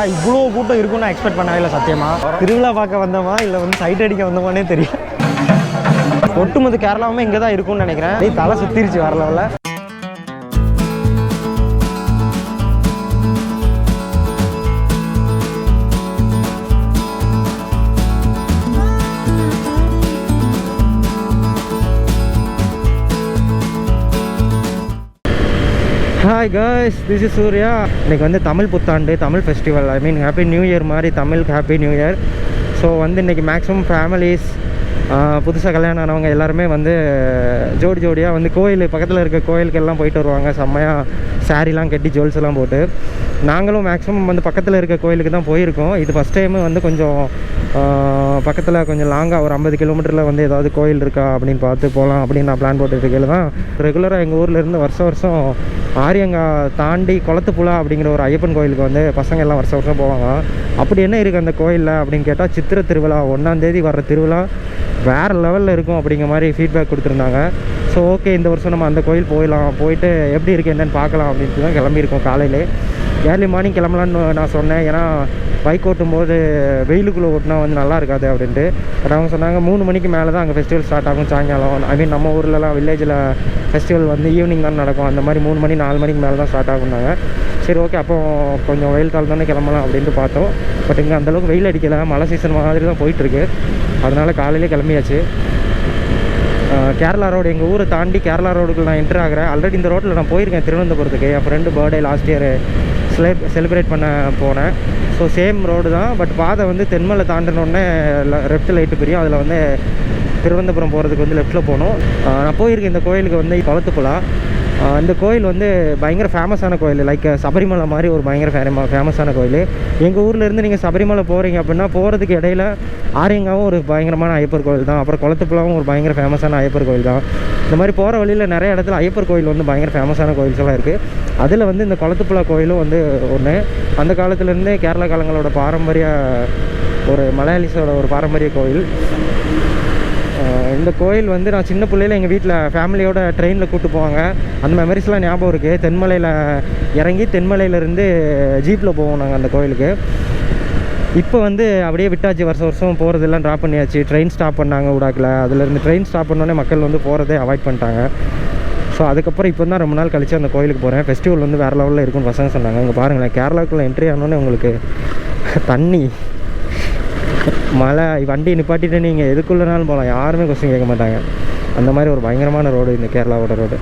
இவ்வளோ கூட்டம் இருக்கும்னு நான் எக்ஸ்பெக்ட் பண்ணவே இல்லை சத்தியமாக. திருவிழா பார்க்க வந்தோமா இல்லை வந்து சைட் அடிக்க வந்தோமானே தெரியல. ஒட்டுமொத்த கேரளாவுமே இங்கே தான் இருக்கும்னு நினைக்கிறேன். தலை சுற்றிருச்சு வேற லெவலில். Hi guys, this is Surya. இன்றைக்கி வந்து தமிழ் புத்தாண்டு, Tamil festival, I mean happy new year மாதிரி தமிழுக்கு ஹாப்பி நியூ இயர். ஸோ வந்து இன்றைக்கி மேக்ஸிமம் ஃபேமிலிஸ், புதுசாக கல்யாணம் ஆனவங்க எல்லாருமே வந்து ஜோடி ஜோடியாக வந்து கோயில் பக்கத்தில் இருக்க கோயிலுக்கெல்லாம் போயிட்டு வருவாங்க. செம்மையாக சாரீலாம் கட்டி ஜுவல்ஸ் எல்லாம் போட்டு. நாங்களும் மேக்ஸிமம் வந்து பக்கத்தில் இருக்க கோயிலுக்கு தான் போயிருக்கோம். இது ஃபஸ்ட் டைமு வந்து கொஞ்சம் பக்கத்தில் கொஞ்சம் லாங்காக ஒரு 50 கிலோமீட்டரில் வந்து ஏதாவது கோயில் இருக்கா அப்படின்னு பார்த்து போகலாம் அப்படின்னு நான் பிளான் போட்டுருக்கையில் தான் ரெகுலராக எங்கள் ஊர்லேருந்து வருஷம் ஆரியங்கா தாண்டி குளத்துப்புழா அப்படிங்கிற ஒரு ஐயப்பன் கோயிலுக்கு வந்து பசங்க எல்லாம் வருஷம் போவாங்க. அப்படி என்ன இருக்குது அந்த கோயிலில் அப்படின்னு கேட்டால், சித்திரை திருவிழா 1ஆம் தேதி வர்ற திருவிழா வேறு லெவலில் இருக்கும் அப்படிங்கிற மாதிரி ஃபீட்பேக் கொடுத்துருந்தாங்க. ஸோ ஓகே, இந்த வருஷம் நம்ம அந்த கோயில் போயிட்டு எப்படி இருக்குது என்னென்னு பார்க்கலாம் அப்படின்ட்டு தான் கிளம்பியிருக்கோம். காலையிலே ஏர்லி மார்னிங் கிளம்பலான்னு நான் சொன்னேன். ஏன்னா பைக் ஓட்டும் போது வெயிலுக்குள்ளே ஓட்டினா வந்து நல்லா இருக்காது அப்படின்ட்டு. பட் அவங்க சொன்னாங்க 3 மணிக்கு மேலே தான் அங்கே ஃபெஸ்டிவல் ஸ்டார்ட் ஆகும் சாயங்காலம். ஐ மீன் நம்ம ஊர்லலாம் வில்லேஜில் ஃபெஸ்டிவல் வந்து ஈவினிங் தான் நடக்கும். அந்த மாதிரி 3 மணி 4 மணிக்கு மேலே தான் ஸ்டார்ட் ஆகுனாங்க. சரி ஓகே, அப்போ கொஞ்சம் வெயில் தாள் தானே கிளம்பலாம் அப்படின்ட்டு பார்த்தோம். பட் இங்கே அந்தளவுக்கு வெயில் அடிக்கலை, மழை சீசன் மாதிரி தான் போயிட்டுருக்கு. அதனால் காலையிலே கிளம்பியாச்சு. கேரளா ரோடு, எங்கள் ஊரை தாண்டி கேரளா ரோடுக்கு நான் என்ட்ரு ஆகிறேன். ஆல்ரெடி இந்த ரோட்டில் நான் போயிருக்கேன் திருவனந்தபுரத்துக்கு. என் friend birthday last year celebrate பண்ண போனேன். ஸோ சேம் ரோடு தான். பட் பாதை வந்து தென்மலை தாண்டினோடனே லெஃப்ட் லைட்டு பிரியும். அதில் வந்து திருவனந்தபுரம் போகிறதுக்கு வந்து லெஃப்ட்டில் போகணும். நான் போயிருக்கேன் இந்த கோயிலுக்கு வந்து குளத்துப்புழா. இந்த கோயில் வந்து பயங்கர ஃபேமஸான கோயில். லைக் சபரிமலை மாதிரி ஒரு பயங்கர ஃபேமஸான கோயில். எங்கள் ஊர்லேருந்து நீங்கள் சபரிமலை போகிறீங்க அப்படின்னா போகிறதுக்கு இடையில ஆரியங்காவும் ஒரு பயங்கரமான ஐயப்பர் கோயில் தான். அப்புறம் குளத்துப்புழாவும் ஒரு பயங்கர ஃபேமஸான ஐயப்பர் கோயில் தான். இந்த மாதிரி போகிற வழியில் நிறைய இடத்துல ஐயப்பர் கோயில் வந்து பயங்கர ஃபேமஸான கோயில்ஸ் எல்லாம் இருக்குது. அதில் வந்து இந்த குளத்துப்புழா கோயிலும் வந்து ஒன்று. அந்த காலத்துலேருந்தே கேரளா காலங்களோட பாரம்பரிய ஒரு மலையாளிஸோட ஒரு பாரம்பரிய கோயில். இந்த கோயில் வந்து நான் சின்ன பிள்ளையில் எங்கள் வீட்டில் ஃபேமிலியோட ட்ரெயினில் கூப்பிட்டு போவாங்க. அந்த மெமரிஸ்லாம் ஞாபகம் இருக்குது. தென்மலையில் இறங்கி தென்மலையிலேருந்து ஜீப்பில் போவோம் நாங்கள் அந்த கோயிலுக்கு. இப்போ வந்து அப்படியே விட்டாச்சு, வருஷம் போகிறதெல்லாம் ட்ராப் பண்ணியாச்சு. ட்ரெயின் ஸ்டாப் பண்ணாங்க ஊடாக்கில். அதுலேருந்து ட்ரெயின் ஸ்டாப் பண்ணோன்னே மக்கள் வந்து போகிறதே அவாய்ட் பண்ணிட்டாங்க. ஸோ அதுக்கப்புறம் இப்போ தான் ரொம்ப நாள் கழிச்சு அந்த கோயிலுக்கு போகிறேன். ஃபெஸ்டிவல் வந்து வேறு லெவலில் இருக்குன்னு பசங்க சொன்னாங்க. இங்கே பாருங்களேன், கேரளாவுக்குள்ளே என்ட்ரி ஆனோன்னே உங்களுக்கு தண்ணி, மழை, வண்டி நிப்பாட்டிட்டு நீங்கள் எதுக்குள்ளனாலும் போகலாம், யாருமே கொஸ்டின் கேட்க மாட்டாங்க. அந்த மாதிரி ஒரு பயங்கரமான ரோடு இந்த கேரளாவோட ரோடு.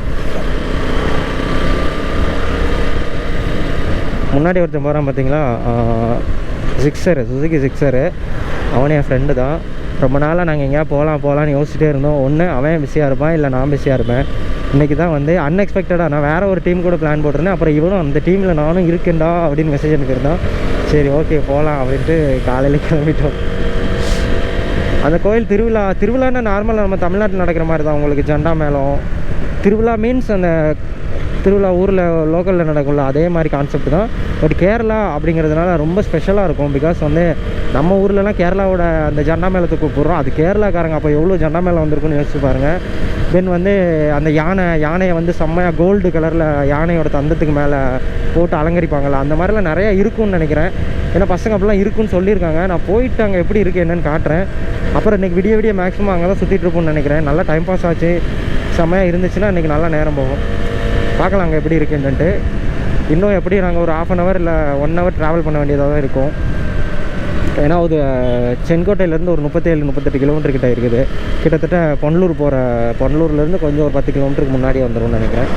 முன்னாடி ஒருத்தன் போகிறான் பார்த்தீங்களா, சுசுகி 6. அவனே என் ஃப்ரெண்டு தான். ரொம்ப நாளாக நாங்கள் எங்கேயா போகலான்னு யோசிச்சுட்டே இருந்தோம். ஒன்று அவன் பிஸியாக இருப்பான், இல்லை நான் பிஸியாக இருப்பேன். இன்றைக்கி தான் வந்து அன்எக்ஸ்பெக்டடாக நான் வேறு ஒரு டீம் கூட பிளான் போட்டிருந்தேன். அப்புறம் இவனும் அந்த டீமில் நானும் இருக்கேன்டா அப்படின்னு மெசேஜ் எனக்கு இருந்தான். சரி ஓகே போகலாம் அப்படின்ட்டு காலையில் கிளம்பிட்டோம். அந்த கோயில் திருவிழான்னா நார்மலாக நம்ம தமிழ்நாட்டில் நடக்கிற மாதிரி தான். உங்களுக்கு ஜெண்டா மேளம் திருவிழா மீன்ஸ் அந்த திருவிழா ஊரில் லோக்கலில் நடக்கும்ல, அதே மாதிரி கான்செப்ட் தான். பட் கேரளா அப்படிங்கிறதுனால ரொம்ப ஸ்பெஷலாக இருக்கும். பிகாஸ் வந்து நம்ம ஊர்லலாம் கேரளாவோட அந்த ஜெண்டா மேளத்துக்கு கூப்பிட்றோம். அது கேரளாக்காரங்க அப்போ எவ்வளோ ஜெண்டா மேளம் வந்திருக்குன்னு யோசிச்சு பாருங்கள். தென் வந்து அந்த யானையை வந்து செம்மையாக கோல்டு கலரில் யானையோட தந்தத்துக்கு மேலே போட்டு அலங்கரிப்பாங்களா, அந்த மாதிரிலாம் நிறையா இருக்குன்னு நினைக்கிறேன். ஏன்னா பசங்க அப்படிலாம் இருக்குன்னு சொல்லியிருக்காங்க. நான் போயிட்டு அங்கே எப்படி இருக்குது என்னென்னு காட்டுறேன். அப்புறம் இன்றைக்கி விடிய மேக்ஸிமம் அங்கே தான் சுற்றிட்டு இருப்போம்னு நினைக்கிறேன். நல்லா டைம் பாஸ் ஆச்சு, செம்மையாக இருந்துச்சுன்னா இன்றைக்கி நல்லா நேரம் போகும். பார்க்கலாம் அங்கே எப்படி இருக்குன்ட்டு. இன்னும் எப்படி நாங்கள் ஒரு 1/2 hour இல்லை 1 hour ட்ராவல் பண்ண வேண்டியதாக தான் இருக்கும். ஏன்னா அது செங்கோட்டையிலேருந்து ஒரு 37-38 கிலோமீட்டர் கிட்ட இருக்குது. கிட்டத்தட்ட பொன்னலூர்லேருந்து கொஞ்சம் ஒரு 10 கிலோமீட்டருக்கு முன்னாடி வந்துடும்னு நினைக்கிறேன்.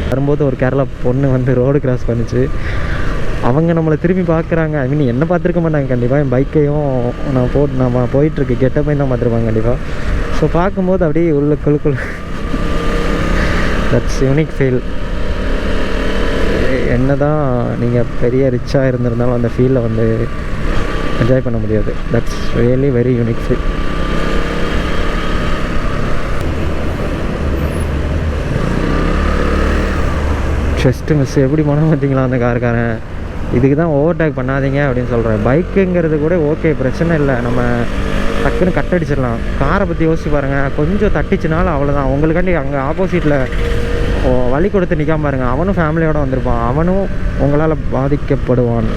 வரும்போது ஒரு கேரளா பொண்ணு வந்து ரோடு கிராஸ் பண்ணிச்சு. அவங்க நம்மளை திரும்பி பார்க்குறாங்க. ஐ மீன் என்ன பார்த்துருக்க மாட்டாங்க கண்டிப்பாக. என் பைக்கையும் நம்ம போயிட்டுருக்கு கெட்டப்பையும் தான் பார்த்துருப்பாங்க கண்டிப்பாக. ஸோ பார்க்கும்போது அப்படியே குழுக்குள் தட்ஸ் யூனிக் ஃபீல். என்ன தான் நீங்கள் பெரிய ரிச்சாக இருந்திருந்தாலும் அந்த ஃபீலை வந்து என்ஜாய் பண்ண முடியாது. That's really very unique feel. Just miss எப்படி போனால் பார்த்தீங்களா அந்த காருக்காரன். இதுக்கு தான் ஓவர்டேக் பண்ணாதீங்க அப்படின்னு சொல்கிறேன். பைக்குங்கிறது கூட ஓகே, பிரச்சனை இல்லை, நம்ம டக்குன்னு கட் அடிச்சிடலாம். காரை பற்றி யோசிச்சு பாருங்கள், கொஞ்சம் தட்டிச்சுனாலும் அவ்வளோதான். உங்களுக்காண்டி அங்கே ஆப்போசிட்டில் வழி கொடுத்து நிற்காம பாருங்க, அவனும் ஃபேமிலியோடு வந்திருப்பான், அவனும் உங்களால் பாதிக்கப்படுவான்.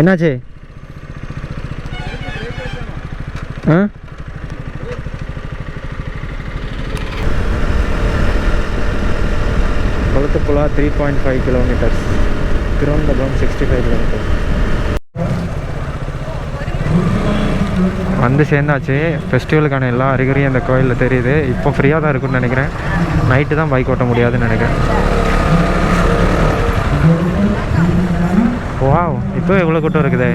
என்னாச்சு? Kulathupuzha 3.5 kilometres, Thiruvananthapuram 65 kilometres. வந்து சேர்ந்தாச்சு. ஃபெஸ்டிவலுக்கான எல்லா அறிகுறியும் அந்த கோயிலில் தெரியுது. இப்போ ஃப்ரீயாக தான் இருக்குன்னு நினைக்கிறேன். நைட்டு தான் பைக் ஓட்ட முடியாதுன்னு நினைக்கிறேன். வாவ், இப்போ எவ்வளோ கூட்டம் இருக்குது.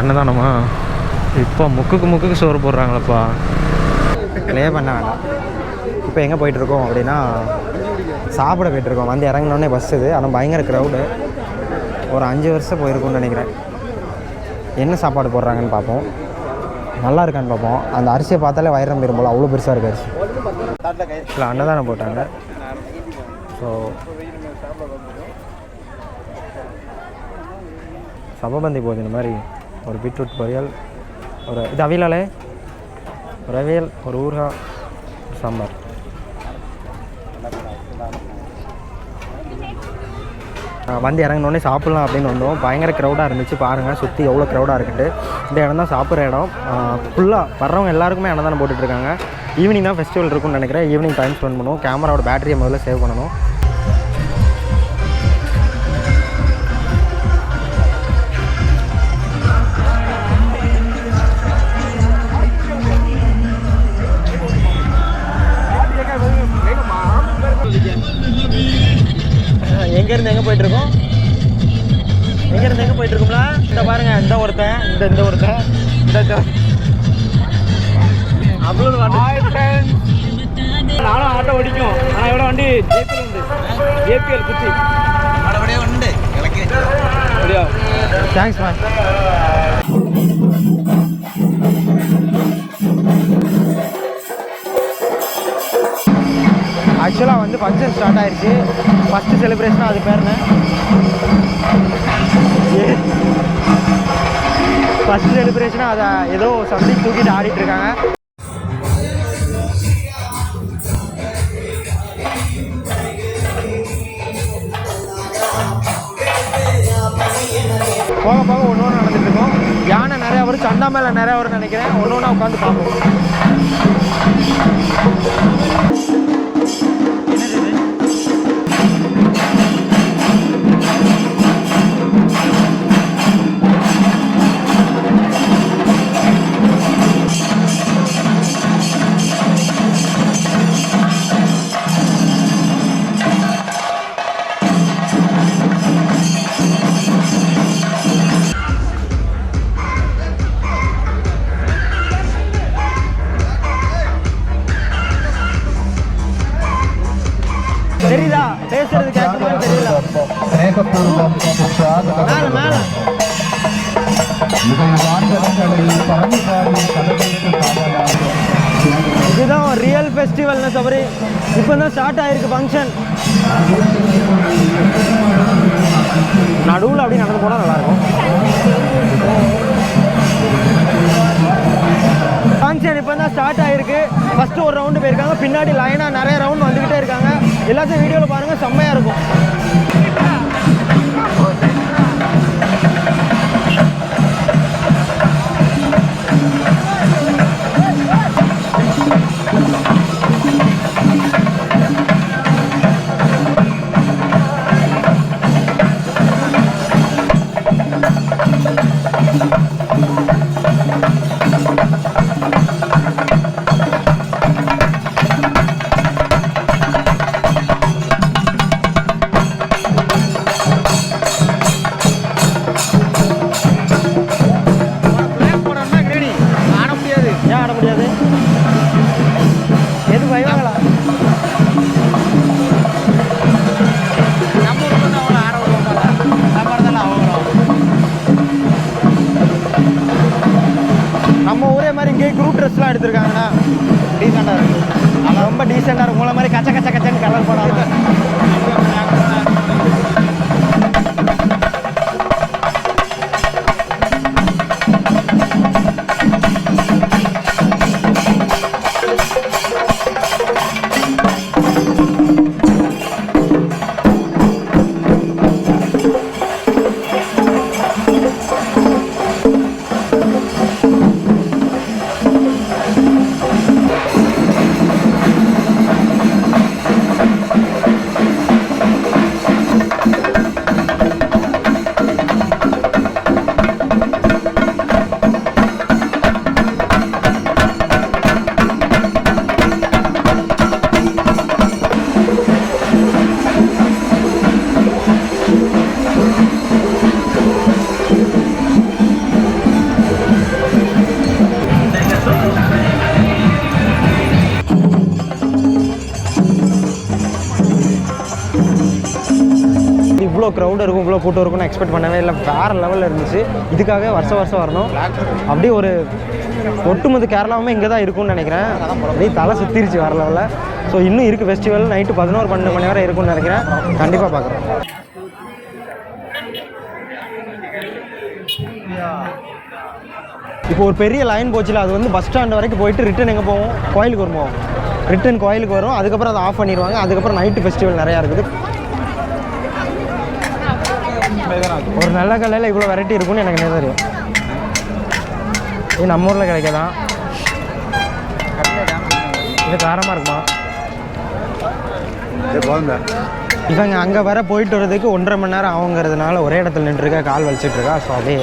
அன்னதானமா? இப்போ முக்குக்கு சோறு போடுறாங்களப்பா. ப்ளே பண்ண வேண்டாம். இப்போ எங்கே போயிட்டுருக்கோம் அப்படின்னா சாப்பிட போயிட்டுருக்கோம். வந்து இறங்கினோடனே பஸ் இது, ஆனால் பயங்கர க்ரௌடு. ஒரு 5 வருஷம் போயிருக்கும்னு நினைக்கிறேன். என்ன சாப்பாடு போடுறாங்கன்னு பார்ப்போம், நல்லா இருக்கான்னு பார்ப்போம். அந்த அரிசியை பார்த்தாலே வயிறம் பெரும் போல், அவ்வளோ பெருசாக இருக்குது அரிசி. இல்லை அன்னதானம் போட்டாங்க. ஸோ சபபந்தி போகுது. இந்த மாதிரி ஒரு பீட்ரூட் பொரியல், ஒரு இது அவியலாலே, ஒரு அவியல், ஒரு ஊறுகாய், சாம்பார். வந்து இறங்கினோடனே சாப்பிட்லாம் அப்படின்னு வந்தோம். பயங்கர க்ரௌடாக இருந்துச்சு. பாருங்கள் சுற்றி எவ்வளோ க்ரௌடாக இருக்குது. இந்த இடம் தான் சாப்பிட்ற இடம். ஃபுல்லாக வர்றவங்க எல்லாருக்குமே அன்னதானம் போட்டுட்ருக்காங்க. ஈவினிங் தான் ஃபெஸ்டிவல் இருக்குன்னு நினைக்கிறேன். ஈவினிங் டைம் ஸ்பெண்ட் பண்ணுவோம். கேமராவோட பேட்டரியை முதல்ல சேவ் பண்ணணும். எங்கேருந்து எங்கே போயிட்டுருக்கோம்? எங்கேருந்து எங்கே போயிட்டுருக்கோம்ல? இந்த பாருங்கள், இந்த ஒருத்தன், இந்த ஒருத்தன், இந்த அவ்வளோ நானும் ஆட்டோ ஓடிக்கும். ஆனால் எவ்வளோ வண்டி ஜேபிஎல் உண்டு, ஜேபிஎல் குச்சி உண்டு. அப்படியா? Thanks ma'am. ஆக்சுவலாக வந்து ஃபங்க்ஷன் ஸ்டார்ட் ஆயிடுச்சு. ஃபஸ்ட்டு செலிப்ரேஷனாக அது பேர் என்ன? ஃபஸ்ட்டு செலிப்ரேஷனாக அதை ஏதோ சம்திங் தூக்கிட்டு ஆடிட்டுருக்காங்க. போக போக ஒன்று ஒன்று நடந்துட்டுருக்கோம். யானை நிறையா வரும், சண்டா மேலே நிறையா வரும்னு நினைக்கிறேன். ஒன்று ஒன்றா உட்காந்து பார்ப்போம். தெரியுதா? பேசுறது கேட்கும்போது தெரியல. மேல மேல இதுதான் ரியல் ஃபெஸ்டிவல்னு சபரி. இப்போ தான் ஸ்டார்ட் ஆகிருக்கு ஃபங்க்ஷன். நடுவில் அப்படி நடந்து போனால் நல்லாயிருக்கும். ஃபங்க்ஷன் இப்போ தான் ஸ்டார்ட் ஆகிருக்கு. ஃபஸ்ட்டு ஒரு ரவுண்டு போயிருக்காங்க, பின்னாடி லைனாக நிறைய ரவுண்ட் வந்துக்கிட்டே இருக்காங்க. எல்லாத்தையும் வீடியோவில் பாருங்கள், செம்மையாக இருக்கும். க்ரௌட் இருக்கும், இவ்வளோ கூட்டம் இருக்கும்னு எக்ஸ்பெக்ட் பண்ணவே இல்லை. வேறு லெவலில் இருந்துச்சு. இதுக்காக வருஷம் வரணும். அப்படியே ஒரு ஒட்டுமொத்த கேரளாவுமே இங்கே தான் இருக்கும்னு நினைக்கிறேன். அப்படியே தலை சுற்றிருச்சு வேறு லெவலில். ஸோ இன்னும் இருக்குது ஃபெஸ்டிவல். நைட்டு 11-12 மணி வரை இருக்கும்னு நினைக்கிறேன். கண்டிப்பாக பார்க்குறேன். இப்போ ஒரு பெரிய லைன் போச்சுல, அது வந்து பஸ் ஸ்டாண்ட் வரைக்கும் போயிட்டு ரிட்டன் எங்கே போவோம்? கோயிலுக்கு வருவோம். ரிட்டன் கோயிலுக்கு வரும். அதுக்கப்புறம் அதை ஆஃப் பண்ணிடுவாங்க. அதுக்கப்புறம் நைட்டு ஃபெஸ்டிவல் நிறையா இருக்குது. ஒரு நல்ல கல்லையில் இவ்வளோ வெரைட்டி இருக்குன்னு எனக்கு என்ன தெரியும். இது நம்ம ஊரில் கிடைக்காதான். இது காரமாக இருக்குமா? இவங்க அங்கே வர போயிட்டு வர்றதுக்கு 1.5 மணி நேரம் ஆகுங்கிறதுனால ஒரே இடத்துல நின்றுருக்கா, கால் வலிச்சிட்ருக்கா. ஸோ அப்படியே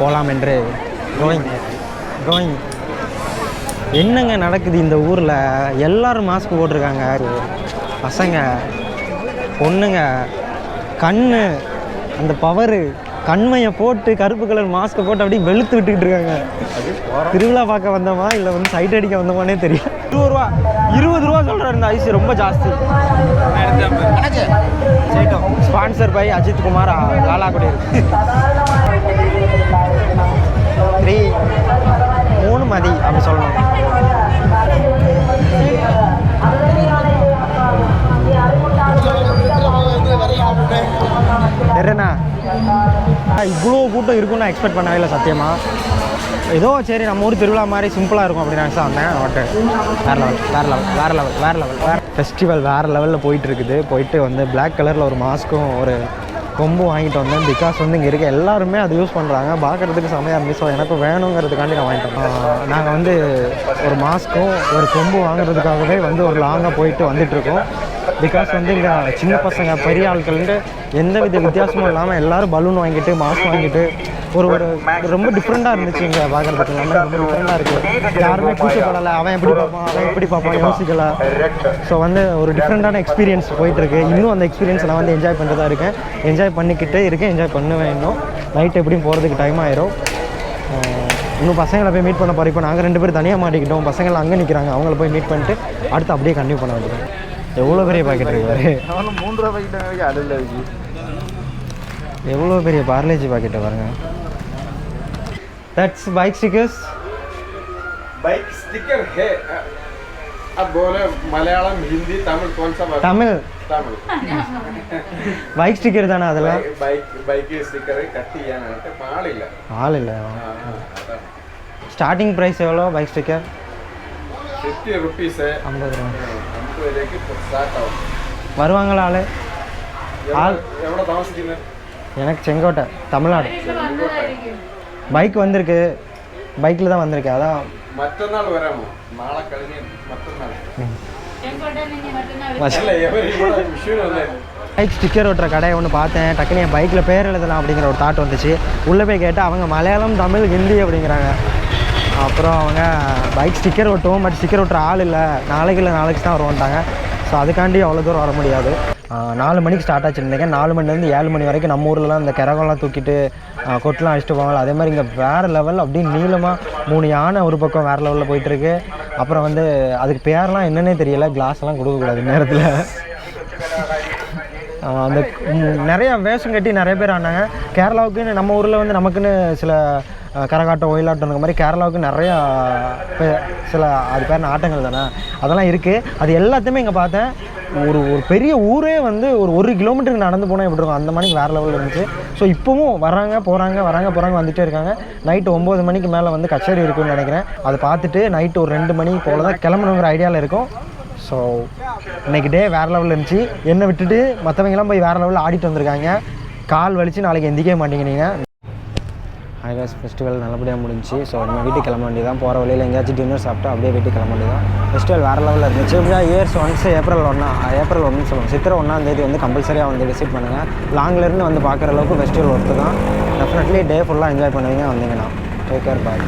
போகலாம் என்று ட்ரோயிங். என்னங்க நடக்குது இந்த ஊரில்? எல்லோரும் மாஸ்க் போட்டிருக்காங்க. பசங்க, பொண்ணுங்க, கண்ணு, அந்த பவரு, கண்மையை போட்டு கருப்பு கலர் மாஸ்க்கை போட்டு அப்படியே வெளுத்து விட்டுக்கிட்டு இருக்காங்க. திருவிழா பார்க்க வந்தோமா இல்லை வந்து சைட் அடிக்க வந்தோமானே தெரியும். 20 ரூபா சொல்கிற இந்த ஐஸ் ரொம்ப ஜாஸ்தி. Sponsor by Ajith Kumar Lalgudi. 3 மதி அப்படி சொல்லணும். என்னண்ணா இவ்வளோ கூட்டம் இருக்குன்னு நான் எக்ஸ்பெக்ட் பண்ணவே இல்லை சத்தியமாக. ஏதோ சரி நம்ம ஊர் திருவிழா மாதிரி சிம்பிளாக இருக்கும் அப்படின்னு நினச்சா வந்தேன். பட் வேறு லெவல் ஃபெஸ்டிவல் வேறு லெவலில் போயிட்டு வந்து பிளாக் கலரில் ஒரு மாஸ்க்கும் ஒரு கொம்பு வாங்கிட்டு வந்தேன். பிகாஸ் வந்து இங்கே இருக்க எல்லாருமே அது யூஸ் பண்ணுறாங்க. பார்க்குறதுக்கு செமையாக இருந்துச்சு. ஸோ எனக்கு வேணுங்கிறதுக்காண்டி நான் வாங்கிட்டு வந்தேன். நாங்கள் வந்து ஒரு மாஸ்க்கும் ஒரு கொம்பு வாங்குறதுக்காகவே வந்து ஒரு லாங்காக போயிட்டு வந்துட்டுருக்கோம். பிகாஸ் வந்து இங்கே சின்ன பசங்க பெரிய ஆட்கள்ன்ட்டு எந்த வித வித்தியாசமும் இல்லாமல் எல்லோரும் பலூன் வாங்கிட்டு மாஸ்க் வாங்கிட்டு ஒரு ரொம்ப டிஃப்ரெண்ட்டாக இருந்துச்சு. இங்கே பார்க்குறதுக்கு எல்லாமே ரொம்ப டிஃப்ரெண்ட்டாக இருக்குது. யாருமே கூச்சப்படலை. அவன் எப்படி பார்ப்பான் யோசிக்கலை. ஸோ வந்து ஒரு டிஃப்ரெண்ட்டான எக்ஸ்பீரியன்ஸ் போயிட்டுருக்கு. இன்னும் அந்த எக்ஸ்பீரியன்ஸ் நான் வந்து என்ஜாய் பண்ணுறதா இருக்கேன். என்ஜாய் பண்ணுவேன். இன்னும் நைட் எப்படியும் போகிறதுக்கு டைம் ஆயிரும். இன்னும் பசங்களை போய் மீட் பண்ண போகிறோம். இப்போ நாங்கள் 2 பேரும் தனியாக மாட்டிக்கிட்டோம். பசங்களை அங்கே நிற்கிறாங்க. அவங்கள போய் மீட் பண்ணிட்டு அடுத்து அப்படியே கண்டினியூ பண்ண வேண்டியது. எவ்வளோ பெரிய பாக்கெட் இருக்காரு. 3 ரூபா பாக்கெட் அடல்ல இருக்கு. எவ்வளோ பெரிய பார்லேஜி பாக்கெட்டை பாருங்க. That's bike stickers. Bike sticker है. अब बोले मलयालम, हिंदी, तमिल कौन सा? तमिल. பைக் ஸ்டிக்கர் தானே அதெல்லாம்? பைக் ஸ்டிக்கர் கட்டியா நெனக்கு ஆள் இல்ல. ஸ்டார்டிங் பிரைஸ் எவ்வளோ பைக் ஸ்டிக்கர்? 50 rupees. 50 ரூபா. 50 ரூபாய்க்கு ஸ்டார்ட் ஆகும். வருவாங்களா ஆள்? எவ்வளோ தாமசிக்குங்க? எனக்கு செங்கோட்டை, தமிழ்நாடு. பைக் வந்திருக்கு. பைக்கில் தான் வந்திருக்கு. அதான் மற்றநாள் வராமோ? நாளை கழிஞ்சு மற்றநாள் பைக் ஸ்டிக்கர் ஓட்டுற கடையை ஒன்று பார்த்தேன். டக்குனு என் பைக்கில் பேர் எழுதலாம் அப்படிங்கிற ஒரு தாட் வந்துச்சு. உள்ளே போய் கேட்டால் அவங்க மலையாளம், தமிழ், ஹிந்தி அப்படிங்கிறாங்க. அப்புறம் அவங்க பைக் ஸ்டிக்கர் ஓட்டுவோம், பட் ஸ்டிக்கர் ஓட்டுற ஆள் இல்லை, நாளைக்கு தான் வருவான்ட்டாங்க. ஸோ அதுக்காண்டி அவ்வளோ தூரம் வர முடியாது. 4 மணிக்கு ஸ்டார்ட் ஆச்சுருந்தேங்க. 4 மணிலேருந்து 7 மணி வரைக்கும் நம்ம ஊர்லலாம் இந்த கிரகம்லாம் தூக்கிட்டு கொட்டெலாம் அடிச்சுட்டு போவாங்க. அதே மாதிரி இங்கே வேறு லெவல் அப்படின்னு நீளமாக 3 யானை ஒரு பக்கம் வேறு லெவலில் போயிட்டுருக்கு. அப்புறம் வந்து அதுக்கு பேரெலாம் என்னன்னே தெரியல. கிளாஸ்லாம் கொடுக்கக்கூடாது நேரத்தில். அந்த நிறையா வேஷம் கட்டி நிறைய பேர் ஆனாங்க. கேரளாவுக்குன்னு நம்ம ஊரில் வந்து நமக்குன்னு சில கரகாட்டம், ஒயிலாட்டம் அந்த மாதிரி கேரளாவுக்கு நிறையா சில அது பேர் ஆட்டங்கள் தானே அதெல்லாம் இருக்குது. அது எல்லாத்தையுமே இங்கே பார்த்தேன். ஒரு பெரிய ஊரே வந்து ஒரு 1 கிலோமீட்டருக்கு நடந்து போனால் எப்படி இருக்கும் அந்த மாதிரி வேறு லெவலில் இருந்துச்சு. ஸோ இப்போவும் வராங்க போகிறாங்க வந்துகிட்டே இருக்காங்க. நைட்டு 9 மணிக்கு மேலே வந்து கச்சேரி இருக்குன்னு நினைக்கிறேன். அதை பார்த்துட்டு நைட்டு ஒரு 2 மணி போல் தான் கிளம்பணுங்கிற ஐடியாவில் இருக்கும். ஸோ இன்றைக்கி டே வேறு லெவலில் இருந்துச்சு. என்னை விட்டுட்டு மற்றவங்கெல்லாம் போய் வேறு லெவலில் ஆடிட்டு வந்திருக்காங்க. கால் வலிச்சு நாளைக்கு எந்திக்கவே மாட்டீங்க நீங்கள். ஹைவேஸ் ஃபெஸ்டிவல் நல்லபடியாக முடிஞ்சு. ஸோ நம்ம வீட்டுக்கு கிளம்ப வேண்டியதான். போகிற வழியில் எங்கேயாச்சும் டின்னர் சாப்பிட்டு அப்படியே வீட்டுக்கு கிளம்ப வேண்டியதான். ஃபெஸ்டிவல் வேறு லெவலில் இருந்துச்சு. எப்படியா இயர்ஸ் ஒன்ஸ் ஏப்ரல் 1 சொல்லுவோம். சித்திரை 1ஆம் தேதி வந்து கம்பல்சரியாக வந்து விசிட் பண்ணுங்கள். லாங்லேருந்து வந்து பார்க்குற அளவுக்கு ஃபெஸ்டிவல் ஒர்த்து தான். டெஃபினெட்லி டே ஃபுல்லாக என்ஜாய் பண்ணுவீங்க வந்தீங்கன்னா. டேக் கேர், பாய்.